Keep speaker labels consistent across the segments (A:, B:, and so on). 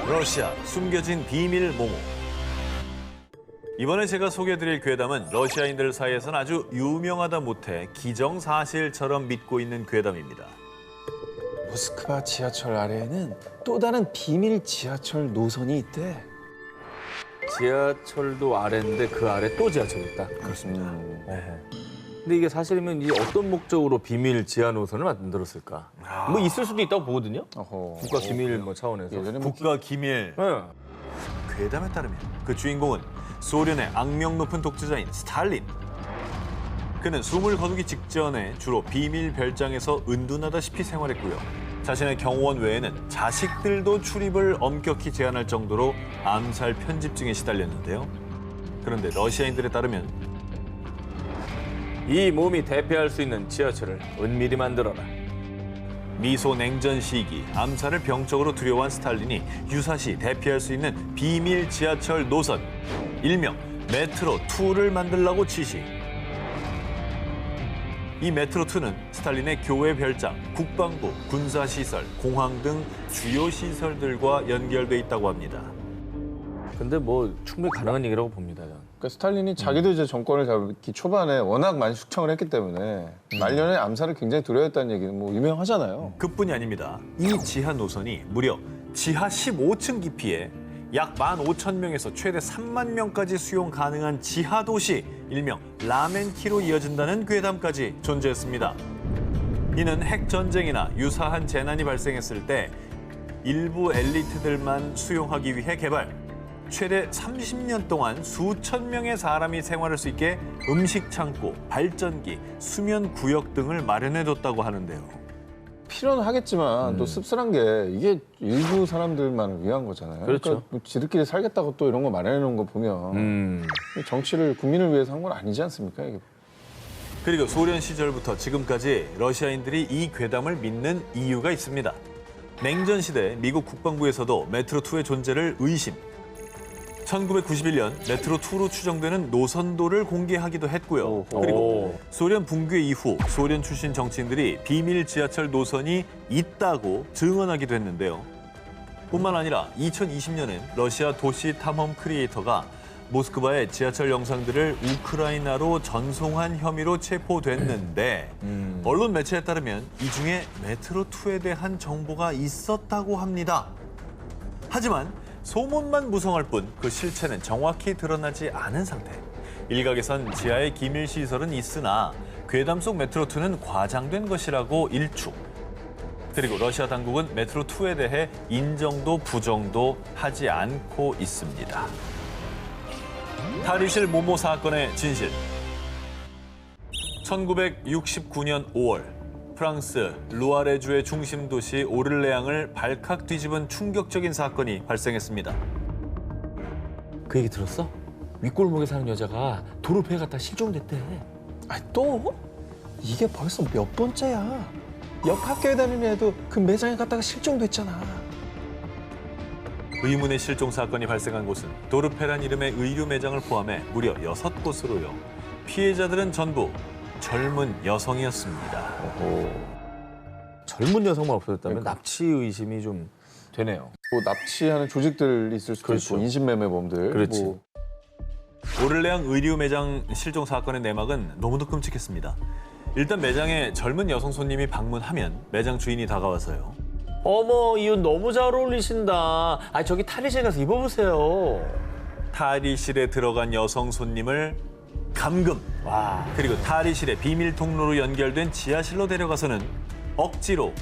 A: 러시아 숨겨진 비밀 모모. 이번에 제가 소개해드릴 괴담은 러시아인들 사이에서는 아주 유명하다 못해 기정사실처럼 믿고 있는 괴담입니다.
B: 모스크바 지하철 아래에는 또 다른 비밀 지하철 노선이 있대.
C: 지하철도 아래인데 그 아래 또 지하철이 있다.
A: 그렇습니다.
C: 근데 이게 사실이면 이제 어떤 목적으로 비밀 지하 노선을 만들었을까? 뭐 있을 수도 있다고 보거든요.
B: 어허.
C: 국가 기밀 뭐 차원에서.
B: 예전에 뭐
A: 국가 기밀.
C: 네.
A: 괴담에 따르면 그 주인공은 소련의 악명 높은 독재자인 스탈린. 그는 숨을 거두기 직전에 주로 비밀 별장에서 은둔하다시피 생활했고요. 자신의 경호원 외에는 자식들도 출입을 엄격히 제한할 정도로 암살 편집증에 시달렸는데요. 그런데 러시아인들에 따르면
C: 이 몸이 대표할 수 있는 지하철을 은밀히 만들어라.
A: 미소 냉전 시기 암살을 병적으로 두려워한 스탈린이 유사시 대피할 수 있는 비밀 지하철 노선, 일명 메트로2를 만들라고 지시. 이 메트로2는 스탈린의 교회 별장, 국방부, 군사시설, 공항 등 주요 시설들과 연결돼 있다고 합니다.
C: 근데 뭐 충분히 가능한 얘기라고 봅니다. 전.
B: 그러니까 스탈린이 자기도 이제 정권을 잡기 초반에 워낙 많이 숙청을 했기 때문에 말년에 암살을 굉장히 두려워했다는 얘기는 뭐 유명하잖아요.
A: 그뿐이 아닙니다. 이 지하 노선이 무려 지하 15층 깊이에 약 15,000명에서 최대 3만 명까지 수용 가능한 지하 도시, 일명 라멘키로 이어진다는 괴담까지 존재했습니다. 이는 핵 전쟁이나 유사한 재난이 발생했을 때 일부 엘리트들만 수용하기 위해 개발, 최대 30년 동안 수천 명의 사람이 생활할 수 있게 음식 창고, 발전기, 수면 구역 등을 마련해뒀다고 하는데요.
B: 필요는 하겠지만 또 씁쓸한 게 이게 일부 사람들만을 위한 거잖아요.
C: 그렇죠.
B: 그러니까 뭐 지들끼리 살겠다고 또 이런 거 마련해 놓은 거 보면 정치를 국민을 위해서 한 건 아니지 않습니까? 이게.
A: 그리고 소련 시절부터 지금까지 러시아인들이 이 괴담을 믿는 이유가 있습니다. 냉전 시대 미국 국방부에서도 메트로2의 존재를 의심. 1991년 메트로2로 추정되는 노선도를 공개하기도 했고요. 그리고 소련 붕괴 이후 소련 출신 정치인들이 비밀 지하철 노선이 있다고 증언하기도 했는데요. 뿐만 아니라 2020년엔 러시아 도시 탐험 크리에이터가 모스크바의 지하철 영상들을 우크라이나로 전송한 혐의로 체포됐는데 언론 매체에 따르면 이 중에 메트로2에 대한 정보가 있었다고 합니다. 하지만 소문만 무성할 뿐 그 실체는 정확히 드러나지 않은 상태. 일각에선 지하에 기밀 시설은 있으나 괴담 속 메트로2는 과장된 것이라고 일축. 그리고 러시아 당국은 메트로2에 대해 인정도 부정도 하지 않고 있습니다. 탈의실 모모 사건의 진실. 1969년 5월 프랑스 루아레주의 중심 도시 오를레앙을 발칵 뒤집은 충격적인 사건이 발생했습니다.
C: 그 얘기 들었어? 윗골목에 사는 여자가 도로 피해 갔다 실종됐대.
B: 아니 또? 이게 벌써 몇 번째야. 옆 학교에 다니는 애도 그 매장에 갔다가 실종됐잖아.
A: 의문의 실종 사건이 발생한 곳은 도르페란 이름의 의류 매장을 포함해 무려 6곳으로요. 피해자들은 전부 젊은 여성이었습니다.
C: 젊은 여성만 없어졌다면
B: 그러니까.
C: 납치 의심이 좀 되네요.
B: 뭐 납치하는 조직들 있을 수도
C: 그렇죠.
B: 있고 인신매매범들.
C: 그렇지.
B: 뭐
A: 오를레앙 의류 매장 실종 사건의 내막은 너무도 끔찍했습니다. 일단 매장에 젊은 여성 손님이 방문하면 매장 주인이 다가와서요.
C: 어머, 이 옷 너무 잘 어울리신다. 아, 저기 탈의실 가서 입어보세요.
A: 탈의실에 들어간 여성 손님을 감금.
C: 와.
A: 그리고 탈의실의 비밀 통로로 연결된 지하실로 데려가서는 억지로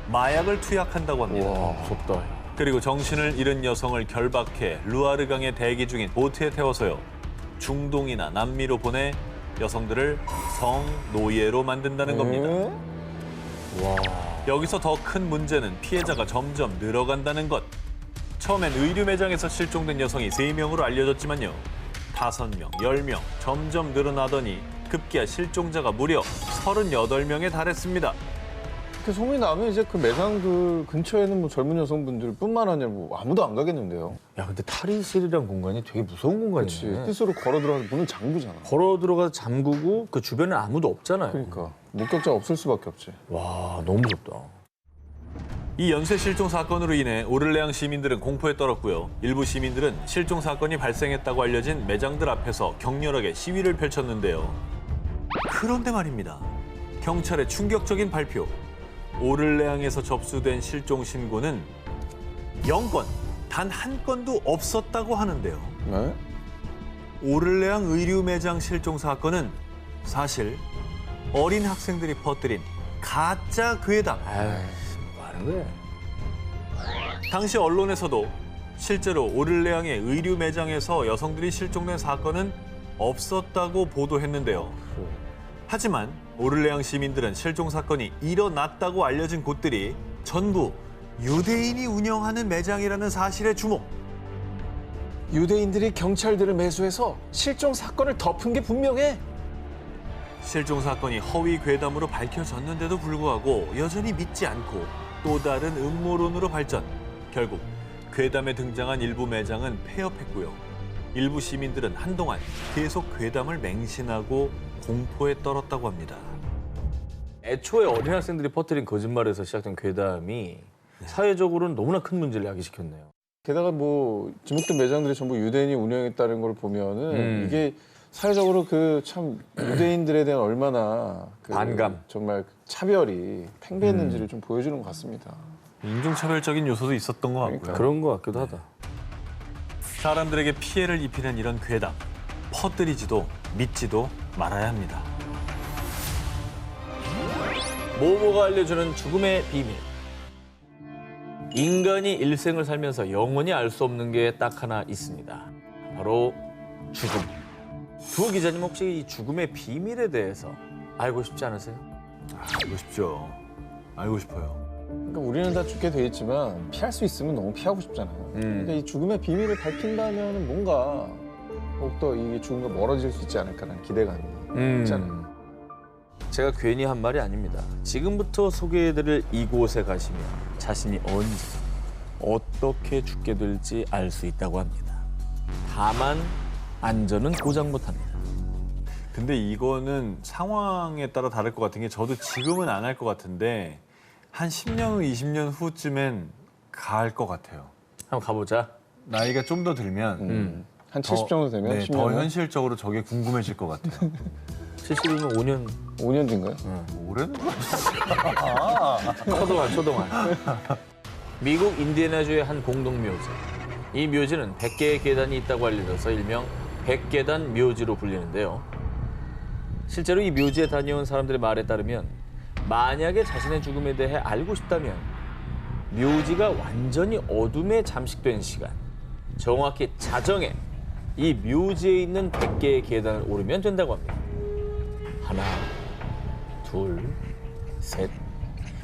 A: 마약을 투약한다고 합니다.
C: 와, 무섭다.
A: 그리고 정신을 잃은 여성을 결박해 루아르강에 대기 중인 보트에 태워서요. 중동이나 남미로 보내 여성들을 성노예로 만든다는 겁니다.
C: 와.
A: 여기서 더 큰 문제는 피해자가 점점 늘어간다는 것. 처음엔 의류 매장에서 실종된 여성이 3명으로 알려졌지만요. 5명, 10명 점점 늘어나더니 급기야 실종자가 무려 38명에 달했습니다.
B: 그 소문이 나면 이제 그 매장 그 근처에는 뭐 젊은 여성분들뿐만 아니라 뭐 아무도 안 가겠는데요.
C: 야, 근데 탈의실이란 공간이 되게 무서운
B: 그렇지.
C: 공간이네.
B: 스스로 걸어 들어가서 문을 잠그잖아.
C: 걸어 들어가서 잠그고 그 주변에 아무도 없잖아요.
B: 그러니까 목격자 없을 수밖에 없지.
C: 와, 너무 무섭다.
A: 이 연쇄 실종 사건으로 인해 오를레앙 시민들은 공포에 떨었고요. 일부 시민들은 실종 사건이 발생했다고 알려진 매장들 앞에서 격렬하게 시위를 펼쳤는데요. 그런데 말입니다. 경찰의 충격적인 발표. 오를레앙에서 접수된 실종 신고는 0건, 단 한 건도 없었다고 하는데요.
B: 네?
A: 오를레앙 의류 매장 실종 사건은 사실 어린 학생들이 퍼뜨린 가짜 괴담.
C: 뭐 하는 거야?
A: 당시 언론에서도 실제로 오를레앙의 의류 매장에서 여성들이 실종된 사건은 없었다고 보도했는데요. 하지만 오를레앙 시민들은 실종 사건이 일어났다고 알려진 곳들이 전부 유대인이 운영하는 매장이라는 사실에 주목.
B: 유대인들이 경찰들을 매수해서 실종 사건을 덮은 게 분명해.
A: 실종 사건이 허위 괴담으로 밝혀졌는데도 불구하고 여전히 믿지 않고 또 다른 음모론으로 발전. 결국 괴담에 등장한 일부 매장은 폐업했고요. 일부 시민들은 한동안 계속 괴담을 맹신하고 공포에 떨었다고 합니다.
C: 애초에 어린 학생들이 퍼뜨린 거짓말에서 시작된 괴담이 사회적으로는 너무나 큰 문제를 야기시켰네요.
B: 게다가 뭐 지목된 매장들이 전부 유대인이 운영했다는 걸 보면은 이게 사회적으로 그 참 유대인들에 대한 얼마나 그
C: 반감.
B: 정말 차별이 팽배했는지를 좀 보여주는 것 같습니다.
A: 인종차별적인 요소도 있었던 것 같고요.
C: 그런 것 같기도 하다.
A: 사람들에게 피해를 입히는 이런 괴담, 퍼뜨리지도 믿지도 말아야 합니다.
C: 모모가 알려주는 죽음의 비밀. 인간이 일생을 살면서 영원히 알 수 없는 게 딱 하나 있습니다. 바로 죽음. 두 기자님 혹시 이 죽음의 비밀에 대해서 알고 싶지 않으세요?
A: 알고 싶죠. 알고 싶어요.
B: 그러니까 우리는 다 죽게 돼 있지만 피할 수 있으면 너무 피하고 싶잖아요. 그러니까 이 죽음의 비밀을 밝힌다면 뭔가 더욱더 이 죽음과 멀어질 수 있지 않을까라는 기대감이 있잖아요.
C: 제가 괜히 한 말이 아닙니다. 지금부터 소개해드릴 이곳에 가시면 자신이 언제, 어떻게 죽게 될지 알 수 있다고 합니다. 다만 안전은 보장 못합니다.
A: 근데 이거는 상황에 따라 다를 것 같은 게 저도 지금은 안 할 것 같은데 한 10년 후, 20년 후쯤엔 갈 것 같아요.
C: 한번 가보자.
A: 나이가 좀 더 들면
B: 한 70 정도 되면
A: 네,
B: 10년
A: 더
B: 후에?
A: 현실적으로 저게 궁금해질 것 같아요.
C: 70이면 5년
B: 5년 뒤인가요?
A: 올해는
C: 초동안. 미국 인디애나주의 한 공동묘지. 이 묘지는 100개의 계단이 있다고 알려져서 일명 100계단 묘지로 불리는데요. 실제로 이 묘지에 다녀온 사람들의 말에 따르면 만약에 자신의 죽음에 대해 알고 싶다면 묘지가 완전히 어둠에 잠식된 시간, 정확히 자정에 이 묘지에 있는 100개의 계단을 오르면 된다고 합니다. 하나, 둘, 셋.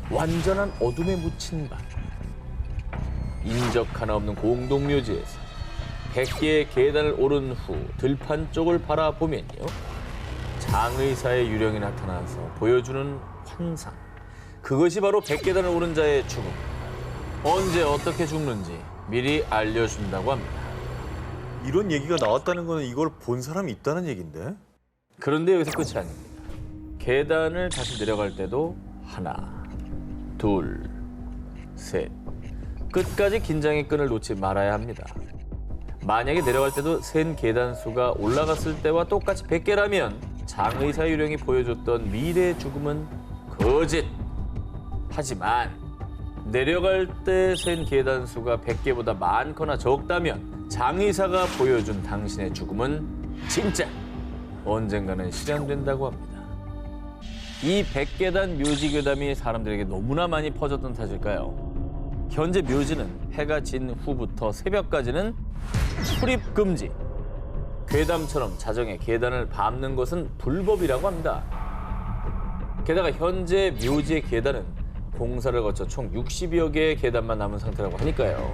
C: 완전한 어둠에 묻힌 밤. 인적 하나 없는 공동묘지에서 100개의 계단을 오른 후 들판 쪽을 바라보면요. 장의사의 유령이 나타나서 보여주는 환상. 그것이 바로 100계단을 오른 자의 죽음. 언제 어떻게 죽는지 미리 알려준다고 합니다.
A: 이런 얘기가 나왔다는 거는 이걸 본 사람이 있다는 얘기인데?
C: 그런데 여기서 끝이 아닙니다. 계단을 다시 내려갈 때도 하나, 둘, 셋. 끝까지 긴장의 끈을 놓지 말아야 합니다. 만약에 내려갈 때도 센 계단 수가 올라갔을 때와 똑같이 100개라면 장의사 유령이 보여줬던 미래의 죽음은 거짓. 하지만 내려갈 때 센 계단 수가 100개보다 많거나 적다면 장의사가 보여준 당신의 죽음은 진짜. 언젠가는 실현된다고 합니다. 이 100계단 묘지 괴담이 사람들에게 너무나 많이 퍼졌던 탓일까요? 현재 묘지는 해가 진 후부터 새벽까지는 출입 금지. 괴담처럼 자정에 계단을 밟는 것은 불법이라고 합니다. 게다가 현재 묘지의 계단은 공사를 거쳐 총 60여 개의 계단만 남은 상태라고 하니까요.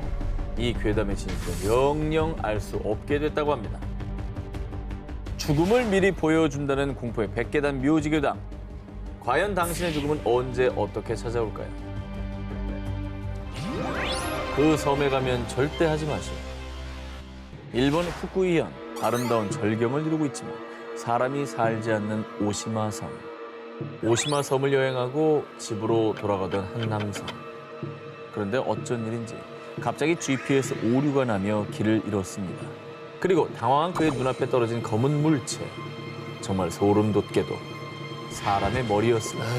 C: 이 괴담의 진실을 영영 알 수 없게 됐다고 합니다. 죽음을 미리 보여준다는 공포의 100계단 묘지 괴담. 과연 당신의 죽음은 언제 어떻게 찾아올까요? 그 섬에 가면 절대 하지 마시오. 일본 후쿠이현, 아름다운 절경을 이루고 있지만 사람이 살지 않는 오시마 섬. 오시마 섬을 여행하고 집으로 돌아가던 한 남성. 그런데 어쩐 일인지 갑자기 GPS 오류가 나며 길을 잃었습니다. 그리고 당황한 그의 눈앞에 떨어진 검은 물체. 정말 소름 돋게도 사람의 머리였습니다.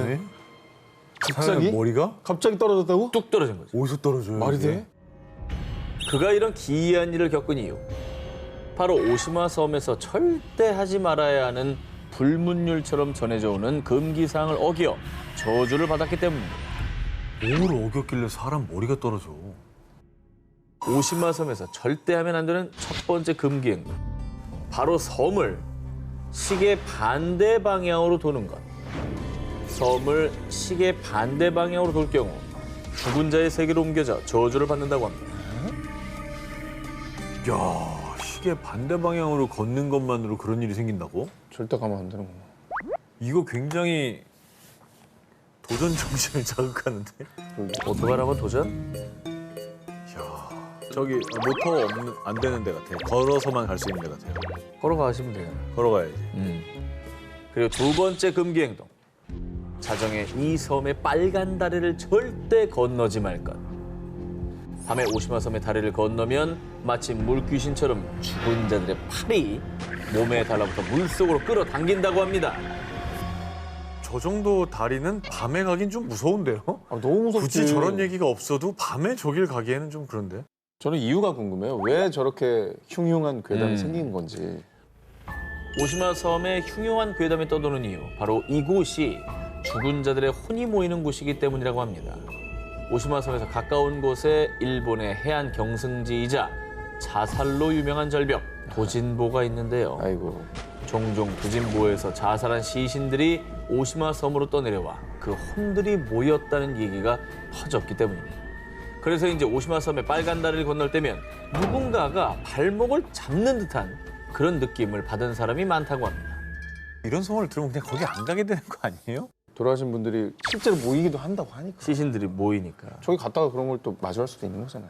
A: 네?
B: 갑자기?
A: 머리가
B: 갑자기 떨어졌다고?
C: 뚝 떨어진 거죠.
A: 어디서 떨어져요?
B: 말이
A: 이게?
B: 돼?
C: 그가 이런 기이한 일을 겪은 이유. 바로 오시마 섬에서 절대 하지 말아야 하는 불문율처럼 전해져 오는 금기사항을 어겨 저주를 받았기 때문입니다.
A: 뭘 어겼길래 사람 머리가 떨어져?
C: 오시마 섬에서 절대 하면 안 되는 첫 번째 금기 행동. 바로 섬을 시계 반대 방향으로 도는 것. 섬을 시계 반대 방향으로 돌 경우 죽은 자의 세계로 옮겨져 저주를 받는다고 합니다.
A: 야, 시계 반대 방향으로 걷는 것만으로 그런 일이 생긴다고?
B: 절대 가면 안 되는구나.
A: 이거 굉장히 도전 정신을 자극하는데?
C: 오토바이라고 도전?
A: 야, 저기 모터 없는 안 되는 데 같아. 걸어서만 갈 수 있는 데 같아요.
C: 걸어가시면 돼요.
A: 걸어가야지.
C: 그리고 두 번째 금기 행동. 자정에 이 섬의 빨간 다리를 절대 건너지 말 것. 밤에 오시마 섬의 다리를 건너면 마치 물귀신처럼 죽은 자들의 팔이 몸에 달라붙어 물속으로 끌어당긴다고 합니다.
A: 저 정도 다리는 밤에 가긴 좀 무서운데요?
B: 아, 너무 무섭지.
A: 굳이 저런 얘기가 없어도 밤에 저길 가기에는 좀 그런데.
B: 저는 이유가 궁금해요. 왜 저렇게 흉흉한 괴담이 생긴 건지.
C: 오시마 섬에 흉흉한 괴담이 떠도는 이유. 바로 이곳이 죽은 자들의 혼이 모이는 곳이기 때문이라고 합니다. 오시마 섬에서 가까운 곳에 일본의 해안 경승지이자 자살로 유명한 절벽 도진보가 있는데요.
B: 아이고.
C: 종종 도진보에서 자살한 시신들이 오시마 섬으로 떠내려와 그 혼들이 모였다는 얘기가 퍼졌기 때문입니다. 그래서 이제 오시마 섬의 빨간 다리를 건널 때면 누군가가 발목을 잡는 듯한 그런 느낌을 받은 사람이 많다고 합니다.
A: 이런 소문을 들으면 그냥 거기 안 가게 되는 거 아니에요?
B: 돌아가신 분들이 실제로 모이기도 한다고 하니까.
C: 시신들이 모이니까.
B: 저기 갔다가 그런 걸 또 마주할 수도 있는 거잖아요.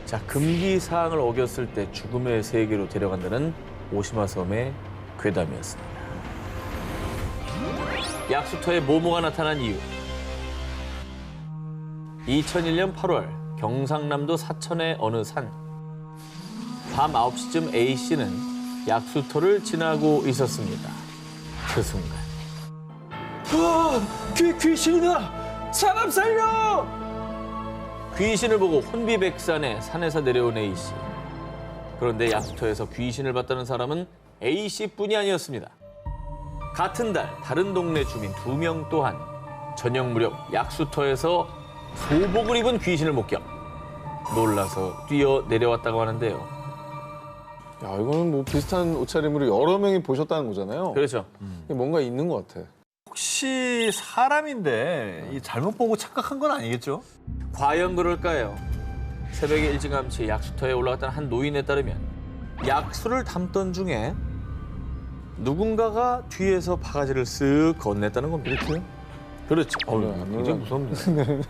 C: 자, 금기 사항을 어겼을 때 죽음의 세계로 데려간다는 오시마 섬의 괴담이었습니다. 약수터에 모모가 나타난 이유. 2001년 8월 경상남도 사천의 어느 산. 밤 9시쯤 A씨는 약수터를 지나고 있었습니다. 그 순간. 귀신이다! 사람 살려! 귀신을 보고 혼비백산에 산에서 내려온 A씨. 그런데 약수터에서 귀신을 봤다는 사람은 A씨뿐이 아니었습니다. 같은 달 다른 동네 주민 2명 또한 저녁 무렵 약수터에서 소복을 입은 귀신을 목격. 놀라서 뛰어 내려왔다고 하는데요.
B: 야, 이거는 뭐 비슷한 옷차림으로 여러 명이 보셨다는 거잖아요.
C: 그렇죠.
B: 이게 뭔가 있는 것 같아.
A: 혹시 사람인데 이 잘못 보고 착각한 건 아니겠죠?
C: 과연 그럴까요? 새벽에 일찌감치 약수터에 올라갔던 한 노인에 따르면 약수를 담던 중에 누군가가 뒤에서 바가지를 쓱 건넸다는 겁니다.
B: 이렇게요?
C: 그렇죠.
B: 굉장히
C: 무섭네.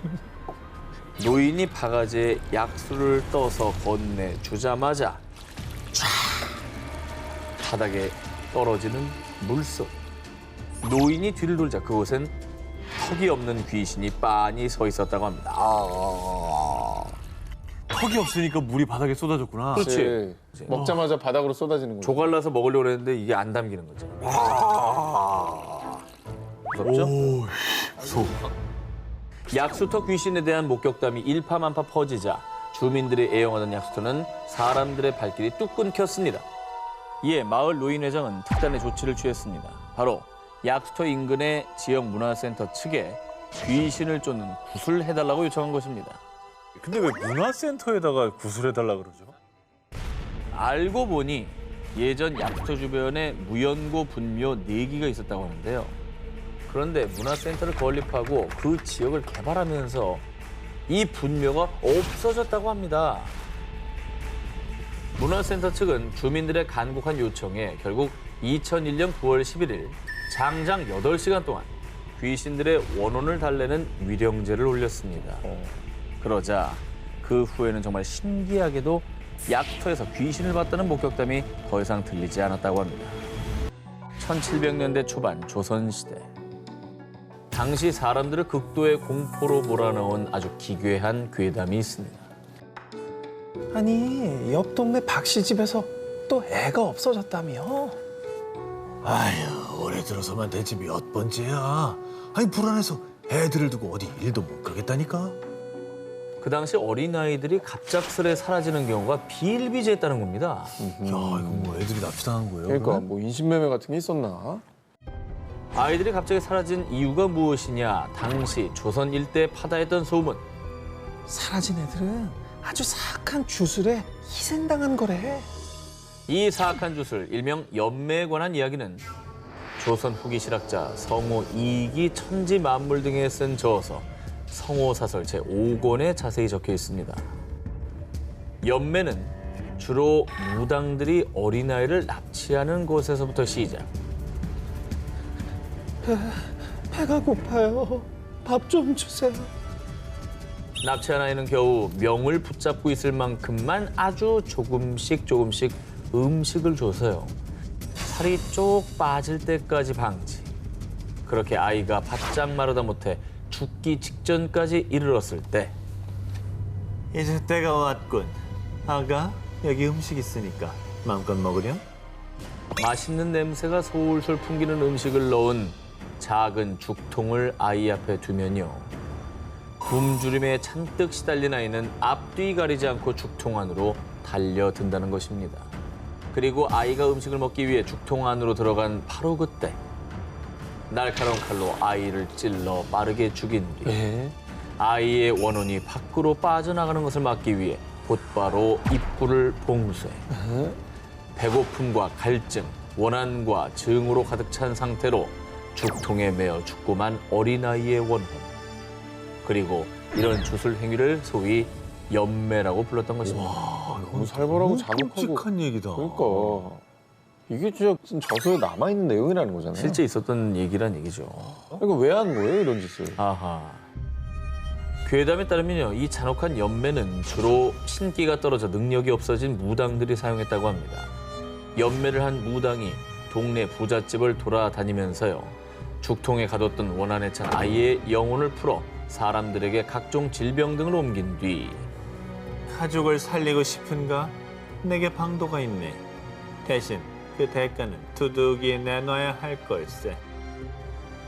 C: 노인이 바가지에 약수를 떠서 건네주자마자 쫙 바닥에 떨어지는 물속. 노인이 뒤를 돌자 그곳엔 턱이 없는 귀신이 빤히 서 있었다고 합니다.
A: 턱이 없으니까 물이 바닥에 쏟아졌구나.
C: 그렇지.
B: 먹자마자 바닥으로 쏟아지는 거죠.
C: 조갈라서 먹으려고 했는데 이게 안 담기는 거죠. 무섭죠?
A: 오, 무서워.
C: 약수터 귀신에 대한 목격담이 일파만파 퍼지자 주민들이 애용하던 약수터는 사람들의 발길이 뚝 끊겼습니다. 이에 마을 노인회장은 특단의 조치를 취했습니다. 바로 약수터 인근의 지역 문화센터 측에 귀신을 쫓는 굿을 해달라고 요청한 것입니다.
A: 근데 왜 문화센터에다가 구슬해달라 그러죠?
C: 알고 보니 예전 약수터 주변에 무연고 분묘 4기가 있었다고 하는데요. 그런데 문화센터를 건립하고 그 지역을 개발하면서 이 분묘가 없어졌다고 합니다. 문화센터 측은 주민들의 간곡한 요청에 결국 2001년 9월 11일 장장 8시간 동안 귀신들의 원혼을 달래는 위령제를 올렸습니다. 그러자 그 후에는 정말 신기하게도 약수터에서 귀신을 봤다는 목격담이 더 이상 들리지 않았다고 합니다. 1700년대 초반 조선시대 당시 사람들을 극도의 공포로 몰아넣은 아주 기괴한 괴담이 있습니다.
B: 아니 옆 동네 박 씨 집에서 또 애가 없어졌다며?
A: 아휴, 올해 들어서만 된 집이 몇 번째야. 아니, 불안해서 애들을 두고 어디 일도 못 가겠다니까.
C: 그 당시 어린아이들이 갑작스레 사라지는 경우가 비일비재했다는 겁니다.
A: 야, 이거 뭐 애들이 납치당한 거예요?
B: 그러니까
A: 그러면?
B: 뭐 인신매매 같은 게 있었나?
C: 아이들이 갑자기 사라진 이유가 무엇이냐? 당시 조선 일대에 파다했던 소문.
B: 사라진 애들은 아주 사악한 주술에 희생당한 거래.
C: 이 사악한 주술, 일명 연매에 관한 이야기는 조선 후기 실학자 성호 이익이 천지 만물 등에 쓴 저서 성호사설 제5권에 자세히 적혀 있습니다. 연매는 주로 무당들이 어린아이를 납치하는 곳에서부터 시작.
B: 배가 고파요. 밥 좀 주세요.
C: 납치한 아이는 겨우 명을 붙잡고 있을 만큼만 아주 조금씩 음식을 줘서요. 살이 쪽 빠질 때까지 방치. 그렇게 아이가 바짝 마르다 못해 죽기 직전까지 이르렀을 때
A: 이제 때가 왔군. 아가, 여기 음식 있으니까 마음껏 먹으렴.
C: 맛있는 냄새가 솔솔 풍기는 음식을 넣은 작은 죽통을 아이 앞에 두면요. 굶주림에 잔뜩 시달린 아이는 앞뒤 가리지 않고 죽통 안으로 달려든다는 것입니다. 그리고 아이가 음식을 먹기 위해 죽통 안으로 들어간 바로 그때 날카로운 칼로 아이를 찔러 빠르게 죽인 뒤
B: 예?
C: 아이의 원혼이 밖으로 빠져나가는 것을 막기 위해 곧바로 입구를 봉쇄. 배고픔과 갈증, 원한과 증오로 가득 찬 상태로 죽통에 매어 죽고만 어린아이의 원혼. 그리고 이런 주술 행위를 소위 연매라고 불렀던 것입니다.
B: 너무 살벌하고 잔혹하고.
A: 끔찍한 얘기다.
B: 그러니까 이게 진짜 저서에 남아있는 내용이라는 거잖아요.
C: 실제 있었던 얘기란 얘기죠.
B: 그러니까 왜 하는 거예요 이런 짓을?
C: 아하. 괴담에 따르면요, 이 잔혹한 연매는 주로 신기가 떨어져 능력이 없어진 무당들이 사용했다고 합니다. 연매를 한 무당이 동네 부잣집을 돌아다니면서요, 죽통에 가뒀던 원한에 찬 아이의 영혼을 풀어 사람들에게 각종 질병 등을 옮긴 뒤
A: 가족을 살리고 싶은가? 내게 방도가 있네. 대신 그 대가는 두둑이 내놔야 할 걸세.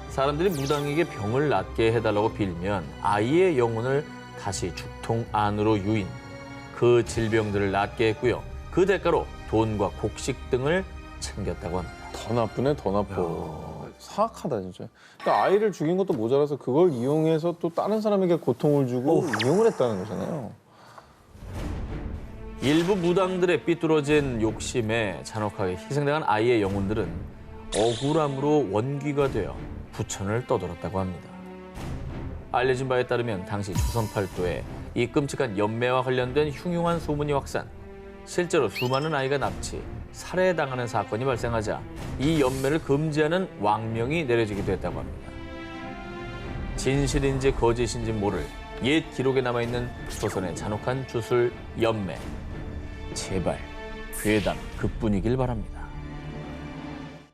C: 사람들이 무당에게 병을 낫게 해달라고 빌면 아이의 영혼을 다시 죽통 안으로 유인, 그 질병들을 낫게 했고요. 그 대가로 돈과 곡식 등을 챙겼다고 합니다.
B: 더 나쁘네 더 나빠. 사악하다 진짜. 그러니까 아이를 죽인 것도 모자라서 그걸 이용해서 또 다른 사람에게 고통을 주고 이용을 했다는 거잖아요.
C: 일부 무당들의 삐뚤어진 욕심에 잔혹하게 희생당한 아이의 영혼들은 억울함으로 원귀가 되어 부천을 떠돌았다고 합니다. 알려진 바에 따르면 당시 조선 팔도에 이 끔찍한 연매와 관련된 흉흉한 소문이 확산, 실제로 수많은 아이가 납치, 살해당하는 사건이 발생하자 이 연매를 금지하는 왕명이 내려지기도 했다고 합니다. 진실인지 거짓인지 모를 옛 기록에 남아있는 조선의 잔혹한 주술 연매. 제발 괴담 그뿐이길 바랍니다.